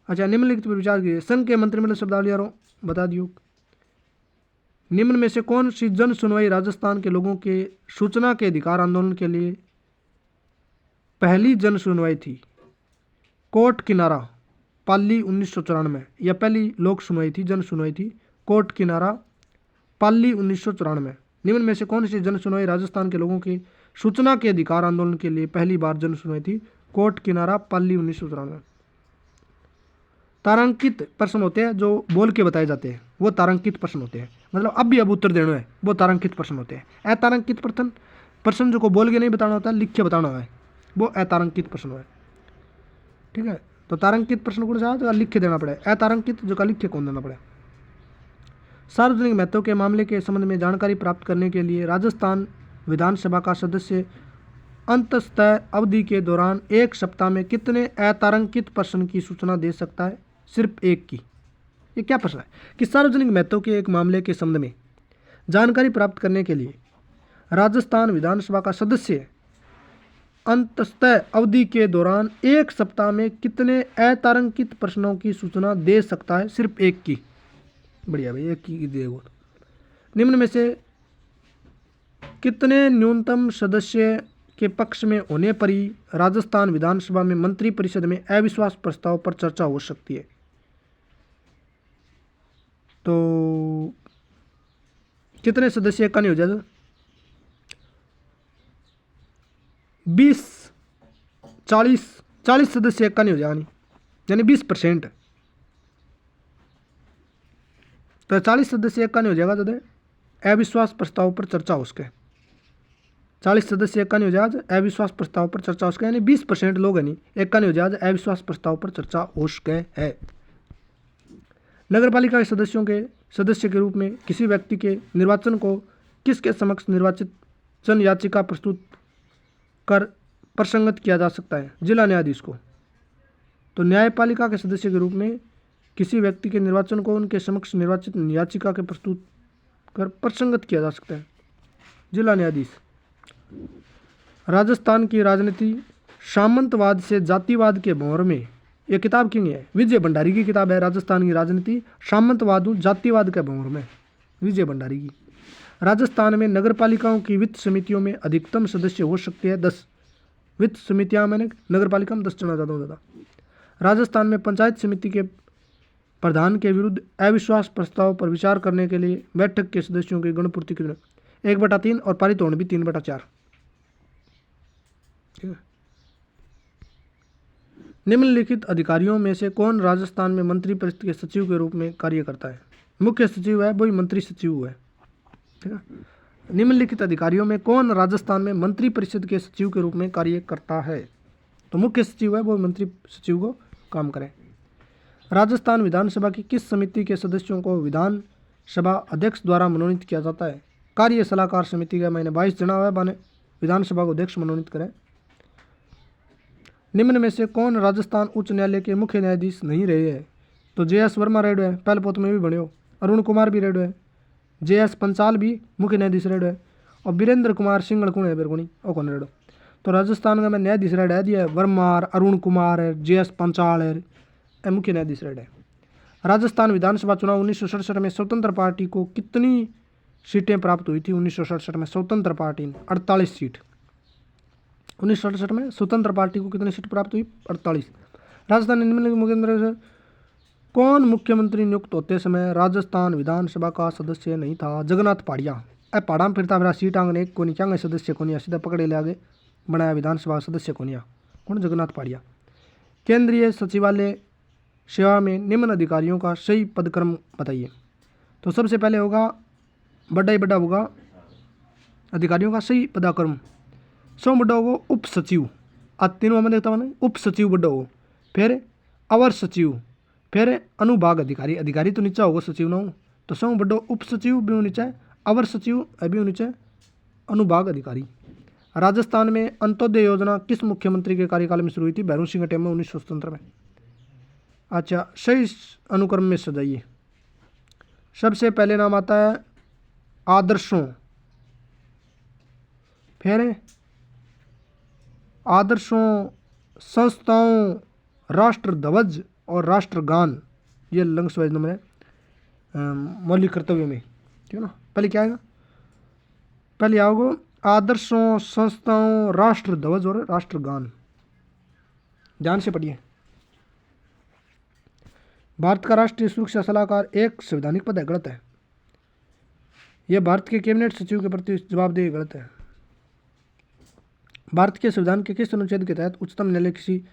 अच्छा, निम्नलिखित पर विचार कीजिए। संघ के मंत्रिमंडल शब्दावली बता दियो। निम्न में से कौन सी जन सुनवाई राजस्थान के लोगों के सूचना के अधिकार आंदोलन के लिए पहली जन सुनवाई थी? कोट किनारा, पाली 1994। यह पहली लोक सुनवाई थी, जन सुनवाई थी, कोट किनारा, पाली 1994। निम्न में से कौन सी जन सुनवाई राजस्थान के लोगों के सूचना के अधिकार आंदोलन के लिए पहली बार जन सुनवाई थी? कोट किनारा, पाली 1994। तारांकित प्रश्न होते हैं जो बोल के बताए जाते हैं, वो तारांकित प्रश्न होते हैं। मतलब अब उत्तर देना है, वो तारांकित प्रश्न होते हैं। अतारांकित प्रश्न जो को बोल के नहीं बताना होता, लिख के बताना है, वो अतारांकित प्रश्न है। ठीक है, तो तारांकित प्रश्न कौन सा जो लिख के देना पड़े, अतारांकित जो का लिख के कौन देना पड़े। सार्वजनिक महत्व के मामले के संबंध में जानकारी प्राप्त करने के लिए राजस्थान विधानसभा का सदस्य अंततः अवधि के दौरान 1 सप्ताह में कितने अतारांकित प्रश्न की सूचना दे सकता है? सिर्फ 1 की। ये क्या प्रश्न है कि सार्वजनिक महत्व के एक मामले के संबंध में जानकारी प्राप्त करने के लिए राजस्थान विधानसभा का सदस्य अंततः अवधि के दौरान 1 सप्ताह में कितने अतारांकित प्रश्नों की सूचना दे सकता है? सिर्फ 1 की। बढ़िया भाई, 1 की देगा। निम्न में से कितने न्यूनतम सदस्य के पक्ष में होने पर ही राजस्थान विधानसभा में मंत्रिपरिषद में अविश्वास प्रस्ताव पर चर्चा हो सकती है? तो कितने सदस्य का नहीं हो जाएगा? 40 सदस्य का नहीं हो जाएगा, यानी 20%। तो 40 सदस्य का नहीं हो जाएगा तो अविश्वास प्रस्ताव पर चर्चा हो सके। 40 सदस्य एक का नहीं हो जाएगा अविश्वास प्रस्ताव पर चर्चा हो सके, यानी 20% लोग है नहीं, एक का नहीं हो जाएगा अविश्वास प्रस्ताव पर चर्चा हो सके है। नगरपालिका के सदस्य के रूप में किसी व्यक्ति के निर्वाचन को किसके समक्ष निर्वाचन याचिका प्रस्तुत कर प्रसंगत किया जा सकता है? जिला न्यायाधीश को। तो न्यायपालिका के सदस्य के रूप में किसी व्यक्ति के निर्वाचन को उनके समक्ष निर्वाचित याचिका के प्रस्तुत कर प्रसंगत किया जा सकता है, जिला न्यायाधीश। राजस्थान की राजनीति सामंतवाद से जातिवाद के भंवर में, यह किताब क्यों है? विजय भंडारी की किताब है, राजस्थान की राजनीति सामंतवाद जातिवाद के भंवर में, विजय भंडारी की। राजस्थान में नगरपालिकाओं की वित्त समितियों में अधिकतम सदस्य हो सकते हैं 10। वित्त समितियां मैंने नगरपालिका में 10 चुना ज़्यादा हो जाता। राजस्थान में पंचायत समिति के प्रधान के विरुद्ध अविश्वास प्रस्ताव पर विचार करने के लिए बैठक के सदस्यों की गणपूर्ति कितने? 1/3 और पारित होने भी 3/4। निम्नलिखित अधिकारियों में से कौन राजस्थान में मंत्रिपरिषद के सचिव के रूप में कार्य करता है? मुख्य सचिव है, वही मंत्री सचिव है। ठीक है, निम्नलिखित अधिकारियों में कौन राजस्थान में मंत्रिपरिषद के सचिव के रूप में कार्य करता है? तो मुख्य सचिव है, वो मंत्री सचिव को काम करे। राजस्थान विधानसभा की किस समिति के सदस्यों को विधानसभा अध्यक्ष द्वारा मनोनीत किया जाता है? कार्य सलाहकार समिति का मैंने 22 जना हुआ बने विधानसभा को अध्यक्ष मनोनीत करें। निम्न में से कौन राजस्थान उच्च न्यायालय के मुख्य न्यायाधीश नहीं रहे हैं? तो JS वर्मा रेडो है, पहले पोत में भी बने हो। अरुण कुमार भी रेडो है, JS पंचाल भी मुख्य न्यायाधीश रेडो है, और वीरेंद्र कुमार सिंगल कौन है बेरगुणी और कौन रेडो। तो राजस्थान का मैं न्यायाधीश रेड है दिया वर्मा, अरुण कुमार है, JS पंचाल है, मुख्य न्यायाधीश रेड है। राजस्थान विधानसभा चुनाव 1967 में स्वतंत्र पार्टी को कितनी सीटें प्राप्त हुई थी? 1967 में स्वतंत्र पार्टी 48 सीट। 1967 में स्वतंत्र पार्टी को कितनी सीट प्राप्त हुई? 48। राजस्थान निम्नलिखित मुख्यमंत्री से कौन मुख्यमंत्री नियुक्त होते समय राजस्थान विधानसभा का सदस्य नहीं था? जगन्नाथ पहाड़िया। पहाड़ा में फिरता फिरा सीट आंगने को नहीं क्या सदस्य को नहीं, सीधा पकड़े ले आगे बनाया विधानसभा सदस्य को नहीं। कौन? जगन्नाथ पहाड़िया। केंद्रीय सचिवालय सेवा में निम्न अधिकारियों का सही पदक्रम बताइए। तो सबसे पहले होगा बड़ा ही बड़ा होगा अधिकारियों का सही पदक्रम। सौ बड़ा होगा उप सचिव, तीनों में देखता मैंने उप सचिव बड़ा हो, फिर अवर सचिव, फिर अनुभाग अधिकारी, अधिकारी तो नीचा होगा सचिव ना हो, तो सौ बड़ा उप सचिव भी नीचे, अवर सचिव भी नीचे, अनुभाग अधिकारी। राजस्थान में अंत्योदय योजना किस मुख्यमंत्री के कार्यकाल में शुरू हुई थी? भैरों सिंह के टाइम में 1977 में। अच्छा, सही अनुक्रम में सजाइए। सबसे पहले नाम आता है आदर्शों, फिर आदर्शों, संस्थाओं, राष्ट्र ध्वज और राष्ट्रगान। ये लंग्स वाइज नंबर है मौलिक कर्तव्य में, ठीक है ना। पहले क्या आएगा? पहले आओगे आदर्शों, संस्थाओं, राष्ट्र ध्वज और राष्ट्रगान। ध्यान से पढ़िए। भारत का राष्ट्रीय सुरक्षा सलाहकार एक संवैधानिक पद है, गलत है। यह भारत के कैबिनेट सचिव के प्रति जवाबदेही, गलत है। भारत के संविधान के किस अनुच्छेद के तहत उच्चतम न्यायालय किसी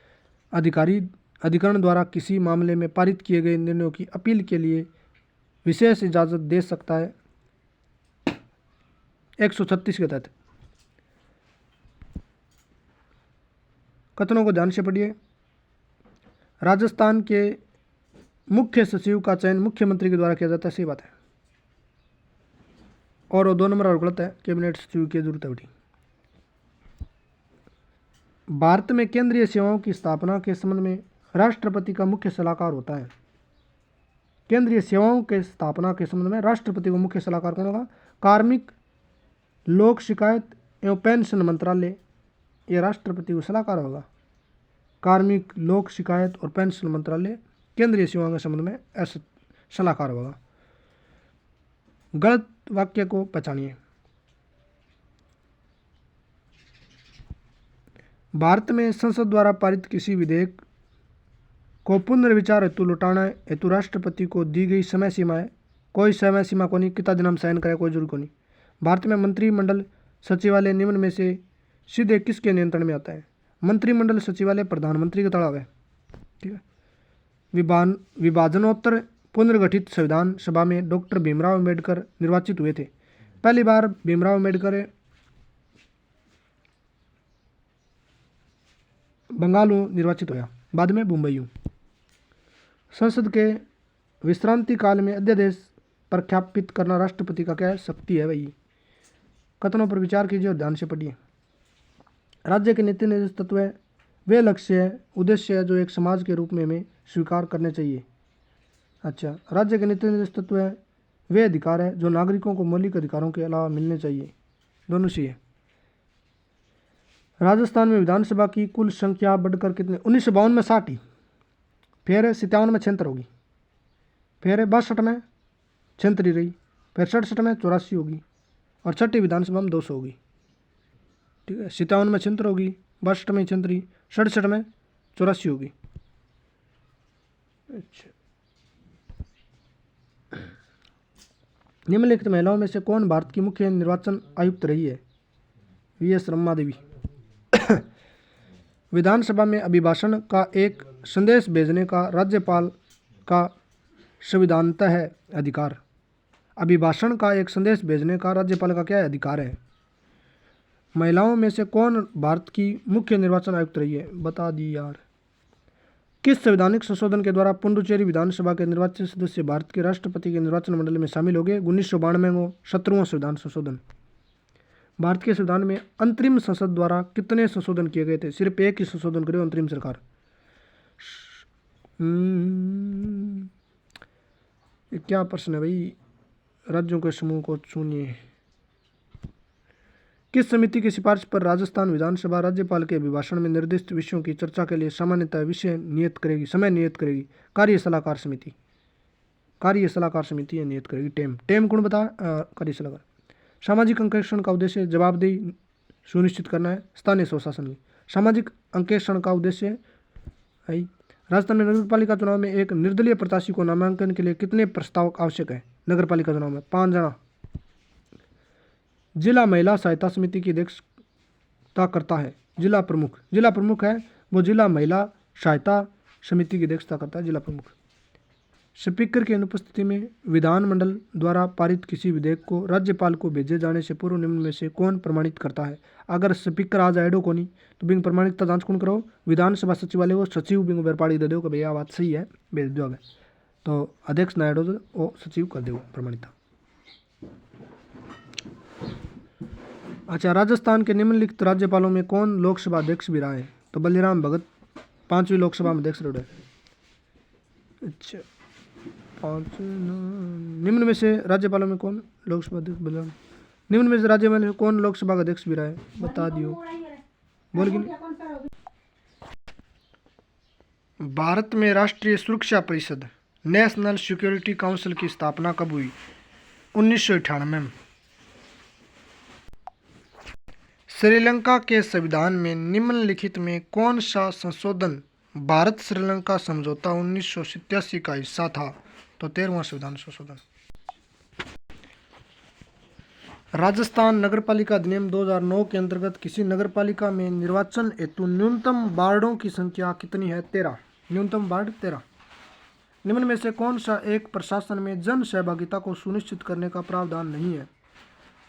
अधिकरण द्वारा किसी मामले में पारित किए गए निर्णयों की अपील के लिए विशेष इजाजत दे सकता है? 136 के तहत। कथनों को ध्यान से पढ़िए। राजस्थान के मुख्य सचिव का चयन मुख्यमंत्री के द्वारा किया जाता है, सही बात है। और 2 नंबर और गलत है, कैबिनेट सचिव की जरूरत है उठी। भारत में केंद्रीय सेवाओं की स्थापना के संबंध में राष्ट्रपति का मुख्य सलाहकार होता है। केंद्रीय सेवाओं के स्थापना के संबंध में राष्ट्रपति को मुख्य सलाहकार कौन होगा? कार्मिक, लोक शिकायत एवं पेंशन मंत्रालय, ये राष्ट्रपति को सलाहकार होगा। कार्मिक, लोक शिकायत और पेंशन मंत्रालय केंद्रीय सेवाओं के संबंध में ऐसा सलाहकार होगा। गलत वाक्य को पहचानिए। भारत में संसद द्वारा पारित किसी विधेयक को पुनर्विचार हेतु लौटाना हेतु राष्ट्रपति को दी गई समय सीमा है? कोई समय सीमा को नहीं, कितना दिन हम साइन करें कोई जरूरी को नहीं। भारत में मंत्रिमंडल सचिवालय निम्न में से सीधे किसके नियंत्रण में आता है? मंत्रिमंडल सचिवालय प्रधानमंत्री के तड़ा है, ठीक है। विभाजनोत्तर पुनर्गठित संविधान सभा में डॉक्टर भीमराव अम्बेडकर निर्वाचित हुए थे। पहली बार भीमराव अम्बेडकर बंगाल निर्वाचित हुआ, बाद में मुंबई। संसद के विश्रांति काल में अध्यादेश प्रख्यापित करना राष्ट्रपति का क्या शक्ति है भाई? कथनों पर विचार कीजिए और ध्यान से पढ़िए। राज्य के नीति निर्देश तत्व वे लक्ष्य उद्देश्य है जो एक समाज के रूप में हमें स्वीकार करने चाहिए। अच्छा, राज्य के नीति निर्देश तत्व वे अधिकार है जो नागरिकों को मौलिक अधिकारों के अलावा मिलने चाहिए, दोनों सी है। राजस्थान में विधानसभा की कुल संख्या बढ़कर कितने? 1952 में 60 ही, फिर 57 में 76 होगी, फिर 62 में 36 रही, फिर 67 में 84 होगी और छठी विधानसभा में 200 होगी, ठीक है। 57 में 76 होगी, 62 में 36, 67 में 84 होगी। अच्छा, निम्नलिखित महिलाओं में से कौन भारत की मुख्य निर्वाचन आयुक्त रही है? वीएस रम्मा देवी। विधानसभा में अभिभाषण का एक संदेश भेजने का राज्यपाल का संविधानतः है अधिकार। अभिभाषण का एक संदेश भेजने का राज्यपाल का क्या अधिकार है? महिलाओं में से कौन भारत की मुख्य निर्वाचन आयुक्त रही है? बता दी यार। किस संवैधानिक संशोधन के द्वारा पुडुचेरी विधानसभा के निर्वाचित सदस्य भारत के राष्ट्रपति के निर्वाचन मंडल में शामिल हो गए? 1992 को 17वां संविधान संशोधन। भारत के संविधान में अंतरिम संसद द्वारा कितने संशोधन किए गए थे? सिर्फ एक ही संशोधन करे अंतरिम सरकार। क्या प्रश्न है भाई? राज्यों के समूह को चुनिए। किस समिति की सिफारिश पर राजस्थान विधानसभा राज्यपाल के अभिभाषण में निर्दिष्ट विषयों की चर्चा के लिए सामान्यतः विषय नियत करेगी, समय नियत करेगी? कार्य सलाहकार समिति। कार्य सलाहकार समिति नियत करेगी। टेम कौन बता? कार्य सलाहकार। सामाजिक अंकेक्षण का उद्देश्य जवाबदेही सुनिश्चित करना है, स्थानीय स्वशासन की। सामाजिक अंकेक्षण का उद्देश्य है। राजस्थान में नगर पालिका चुनाव में एक निर्दलीय प्रत्याशी को नामांकन के लिए कितने प्रस्ताव आवश्यक है? नगर पालिका चुनाव में 5 जना। जिला महिला सहायता समिति की अध्यक्षता करता है जिला प्रमुख। जिला प्रमुख है वो जिला महिला सहायता समिति की अध्यक्षता करता है जिला प्रमुख। स्पीकर की अनुपस्थिति में विधानमंडल द्वारा पारित किसी विधेयक को राज्यपाल को भेजे जाने से पूर्व निम्न में से कौन प्रमाणित करता है? अगर स्पीकर आ जाए को नहीं तो बिंग प्रमाणिकता जांच कौन करो? विधानसभा सचिवालय को सचिव बिंग व्यापारी दे दो कि भैया बात सही है, भेज दो। तो अध्यक्ष ना एडो वो सचिव कर दो प्रमाणिकता। अच्छा, राजस्थान के निम्नलिखित राज्यपालों में कौन लोकसभा अध्यक्ष भी रहा है? तो बलिराम भगत 5वीं लोकसभा में अध्यक्ष रहे। अच्छा, निम्न में से राज्यपालों में कौन लोकसभा अध्यक्ष बलिराम, निम्न में से राज्यपाल में कौन लोकसभा का अध्यक्ष भी रहा है? बता दियो, बोल कि भारत में राष्ट्रीय सुरक्षा परिषद नेशनल सिक्योरिटी काउंसिल की स्थापना कब हुई? 1998 में। श्रीलंका के संविधान में निम्नलिखित में कौन सा संशोधन भारत श्रीलंका समझौता 1987 का हिस्सा था? तो 13वां संविधान संशोधन। राजस्थान नगरपालिका अधिनियम 2009 के अंतर्गत किसी नगरपालिका में निर्वाचन हेतु न्यूनतम वार्डों की संख्या कितनी है? 13। न्यूनतम वार्ड 13। निम्न में से कौन सा एक प्रशासन में जन सहभागिता को सुनिश्चित करने का प्रावधान नहीं है?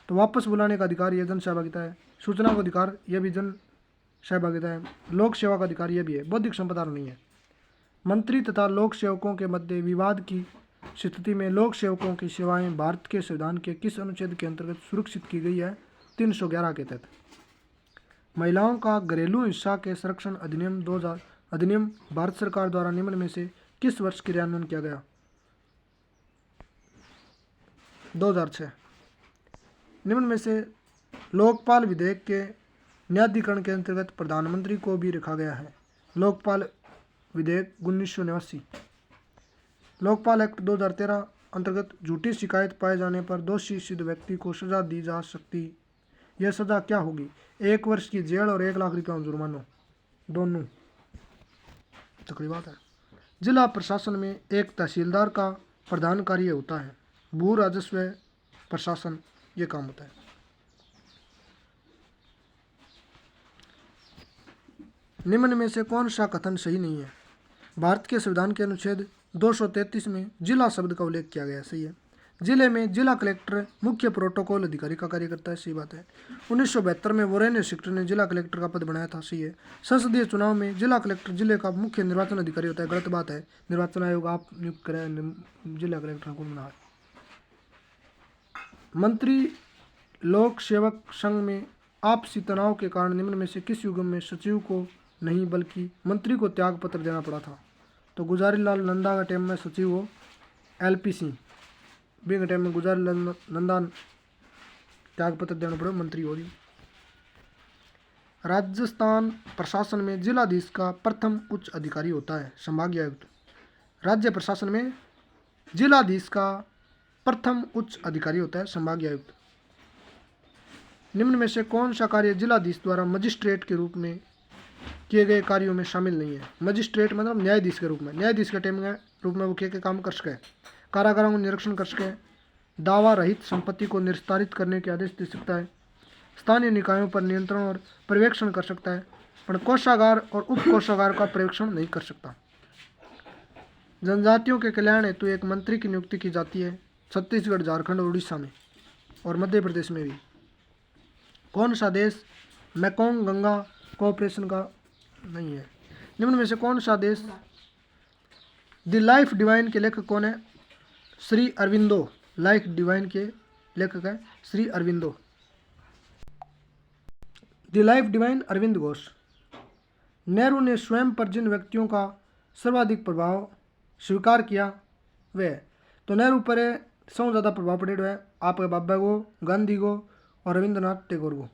तो वापस बुलाने का अधिकार यह जन सहभागिता है, सूचना का अधिकार यह भी जन सहभागिता है, लोक सेवा का अधिकार यह भी है, बौद्धिक संपदा नहीं है। मंत्री तथा लोक सेवकों के मध्य विवाद की स्थिति में लोक सेवकों की सेवाएं भारत के संविधान के किस अनुच्छेद के अंतर्गत सुरक्षित की गई है? 311 के तहत। महिलाओं का घरेलू हिंसा के संरक्षण अधिनियम 2000 अधिनियम भारत सरकार द्वारा निम्न में से किस वर्ष क्रियान्वयन किया गया? 2006। निम्न में से लोकपाल विधेयक के न्यायाधिकरण के अंतर्गत प्रधानमंत्री को भी रखा गया है। लोकपाल विधेयक 1989। लोकपाल एक्ट 2013 अंतर्गत झूठी शिकायत पाए जाने पर दोषी सिद्ध व्यक्ति को सजा दी जा सकती। यह सजा क्या होगी? 1 वर्ष की जेल और 1 लाख रुपया जुर्माना, दोनों। तकड़ी बात है। जिला प्रशासन में एक तहसीलदार का प्रधान कार्य होता है। भू राजस्व प्रशासन ये काम होता है। निम्न में से कौन सा कथन सही नहीं है? भारत के संविधान के अनुच्छेद 233 में जिला शब्द का उल्लेख किया गया, सही है। जिले में जिला कलेक्टर मुख्य प्रोटोकॉल अधिकारी का कार्य करता है, सही बात है। 1972 में वोरेन सेक्टर ने जिला कलेक्टर का पद बनाया था, सही है। संसदीय चुनाव में जिला कलेक्टर जिले का मुख्य निर्वाचन अधिकारी होता है, गलत बात है। निर्वाचन आयोग आप नियुक्त करें, जिला कलेक्टर को बना है। मंत्री लोक सेवक संघ में आपसी तनाव के कारण निम्न में से किस युग में सचिव को नहीं बल्कि मंत्री को त्याग पत्र देना पड़ा था? तो गुजारीलाल नंदा का टाइम में सचिव हो, LP सिंह भी के टाइम में गुजारीलाल नंदा त्याग पत्र देना पड़ा, मंत्री हो रही। राजस्थान प्रशासन में जिलाधीश का प्रथम उच्च अधिकारी होता है संभागीय आयुक्त। राज्य प्रशासन में जिलाधीश का प्रथम उच्च अधिकारी होता है संभागीय आयुक्त। निम्न में से कौन सा कार्य जिलाधीश द्वारा मजिस्ट्रेट के रूप में किए गए कार्यों में शामिल नहीं है? मजिस्ट्रेट मतलब न्यायाधीश के रूप में, न्यायाधीश के टाइम के रूप में वो क्या काम कर सके? कारागारों का निरीक्षण कर सके, दावा रहित संपत्ति को निस्तारित करने के आदेश दे सकता है, स्थानीय निकायों पर नियंत्रण और पर्यवेक्षण कर सकता है, पर कोषागार और उप कोषागार का पर्यवेक्षण नहीं कर सकता। जनजातियों के कल्याण हेतु एक मंत्री की नियुक्ति की जाती है छत्तीसगढ़, झारखंड और उड़ीसा में और मध्य प्रदेश में भी। कौन सा देश मैकोंग गंगा कोऑपरेशन का नहीं है? निम्न में से कौन सा देश? द लाइफ डिवाइन के लेखक कौन है? श्री अरविंदो। लाइफ डिवाइन के लेखक है Shri Aurobindo. The life divine Arvind Ghosh. Nehru ने स्वयं पर जिन व्यक्तियों का सर्वाधिक प्रभाव स्वीकार किया वे? तो नेहरू पर सबसे ज़्यादा प्रभाव पड़ेगा है आपके बाबा को, गांधी को और रविंद्रनाथ टैगोर को।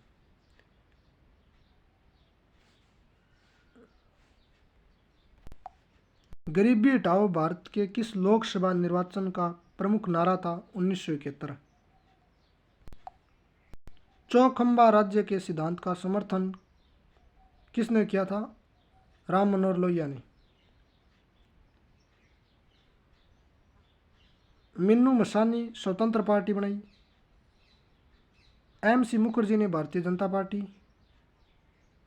गरीबी हटाओ भारत के किस लोकसभा निर्वाचन का प्रमुख नारा था? 1971। चौखंबा राज्य के सिद्धांत का समर्थन किसने किया था? राम मनोहर लोहिया ने। मीनू मसानी स्वतंत्र पार्टी बनाई। MC मुखर्जी ने भारतीय जनता पार्टी,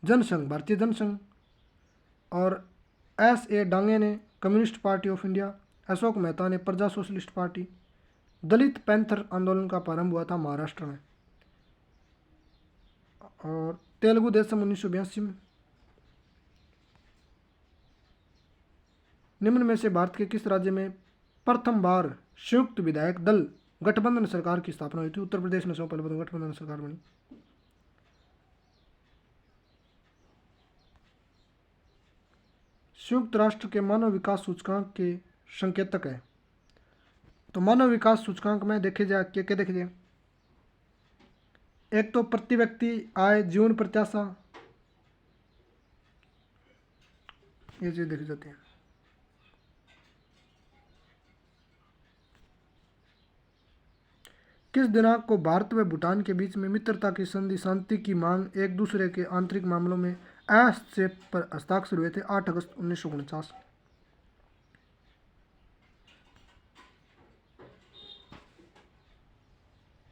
जनसंघ, भारतीय जनसंघ और SA डांगे ने communist party of India, Ashok Mehta ने प्रजा सोशलिस्ट पार्टी। दलित पैंथर आंदोलन का प्रारंभ हुआ था महाराष्ट्र में और तेलुगु देशम 1982 में। निम्न में से भारत के किस राज्य में प्रथम बार संयुक्त विधायक दल गठबंधन सरकार की स्थापना हुई थी? उत्तर प्रदेश में सबसे पहले गठबंधन सरकार बनी। संयुक्त राष्ट्र के मानव विकास सूचकांक के संकेतक है। तो मानव विकास सूचकांक में देखे जाए क्या देखे जाए, एक तो प्रति व्यक्ति आय, जीवन प्रत्याशा, ये चीज देखी जाती है। किस दिनांक को भारत व भूटान के बीच में मित्रता की संधि, शांति की मांग, एक दूसरे के आंतरिक मामलों में हस्तक्षेप पर हस्ताक्षर हुए थे? 8 अगस्त 1949।